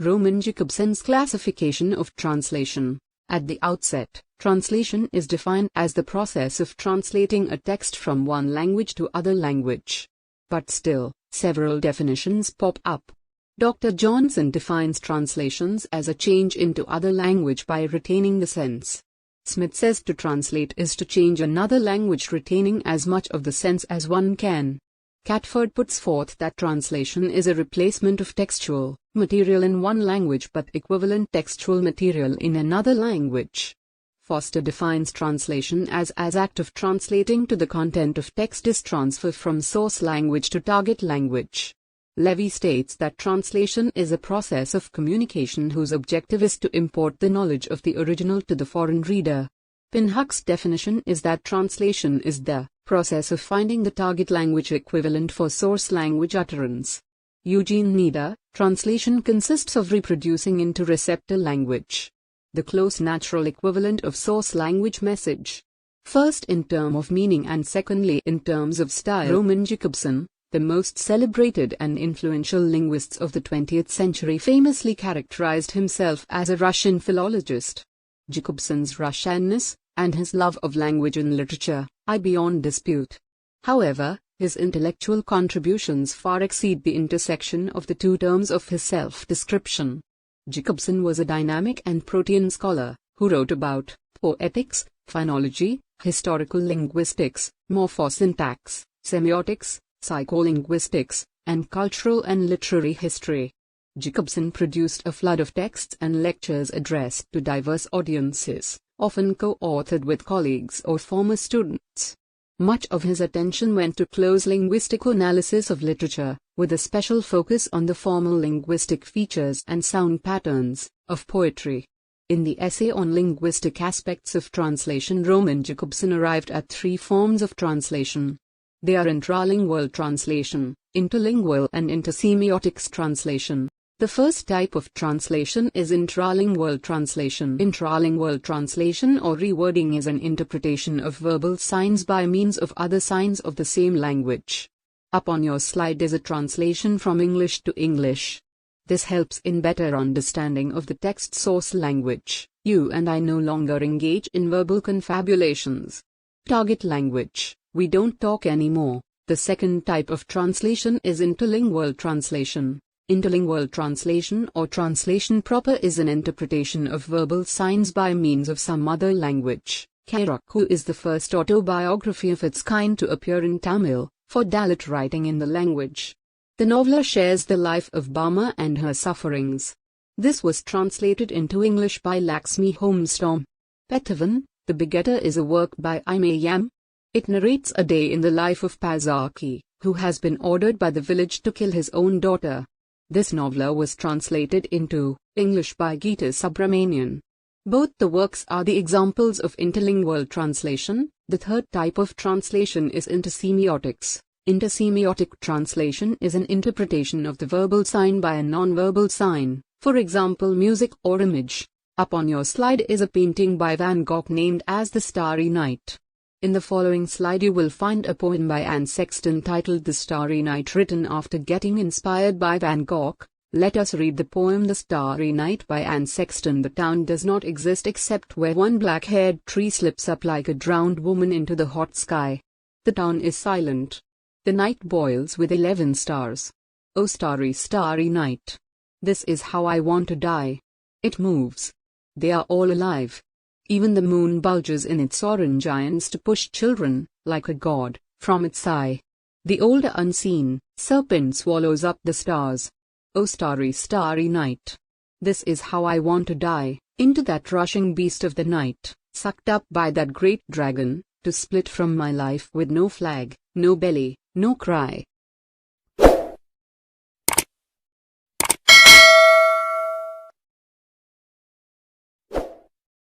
Roman Jakobson's classification of translation. At the outset, translation is defined as the process of translating a text from one language to other language. But still, several definitions pop up. Dr. Johnson defines translations as a change into other language by retaining the sense. Smith says to translate is to change another language retaining as much of the sense as one can. Catford puts forth that translation is a replacement of textual material in one language but equivalent textual material in another language. Foster defines translation as act of translating to the content of text is transfer from source language to target language. Levy states that translation is a process of communication whose objective is to import the knowledge of the original to the foreign reader. Pinhook's definition is that translation is the process of finding the target language equivalent for source language utterance. Eugene Nieder, translation consists of reproducing into receptor language the close natural equivalent of source language message. First in terms of meaning and secondly in terms of style. Roman Jakobson, the most celebrated and influential linguists of the 20th century, famously characterized himself as a Russian philologist. Jakobson's Russianness, and his love of language and literature, are beyond dispute. However, his intellectual contributions far exceed the intersection of the two terms of his self-description. Jakobson was a dynamic and protean scholar, who wrote about poetics, phonology, historical linguistics, morphosyntax, semiotics, psycholinguistics, and cultural and literary history. Jakobson produced a flood of texts and lectures addressed to diverse audiences, often co-authored with colleagues or former students. Much of his attention went to close linguistic analysis of literature, with a special focus on the formal linguistic features and sound patterns of poetry. In the essay on linguistic aspects of translation, Roman Jakobson arrived at three forms of translation. They are intralingual translation, interlingual and intersemiotics translation. The first type of translation is intralingual translation. Intralingual translation or rewording is an interpretation of verbal signs by means of other signs of the same language. Up on your slide is a translation from English to English. This helps in better understanding of the text source language. You and I no longer engage in verbal confabulations. Target language. We don't talk anymore. The second type of translation is interlingual translation. Interlingual translation or translation proper is an interpretation of verbal signs by means of some other language. Kairaku is the first autobiography of its kind to appear in Tamil, for Dalit writing in the language. The noveler shares the life of Bama and her sufferings. This was translated into English by Laxmi Homestorm. Petavan, the Begetter is a work by Imayam. It narrates a day in the life of Pazaki, who has been ordered by the village to kill his own daughter. This noveler was translated into English by Geeta Subramanian. Both the works are the examples of interlingual translation. The third type of translation is intersemiotics. Intersemiotic translation is an interpretation of the verbal sign by a non-verbal sign, for example music or image. Up on your slide is a painting by Van Gogh named as The Starry Night. In the following slide you will find a poem by Anne Sexton titled The Starry Night, written after getting inspired by Van Gogh. Let us read the poem The Starry Night by Anne Sexton. The town does not exist except where one black-haired tree slips up like a drowned woman into the hot sky. The town is silent. The night boils with 11 stars. Oh starry, starry night. This is how I want to die. It moves. They are all alive. Even the moon bulges in its orange irons to push children, like a god, from its eye. The older unseen serpent swallows up the stars. Oh starry, starry night. This is how I want to die, into that rushing beast of the night, sucked up by that great dragon, to split from my life with no flag, no belly, no cry,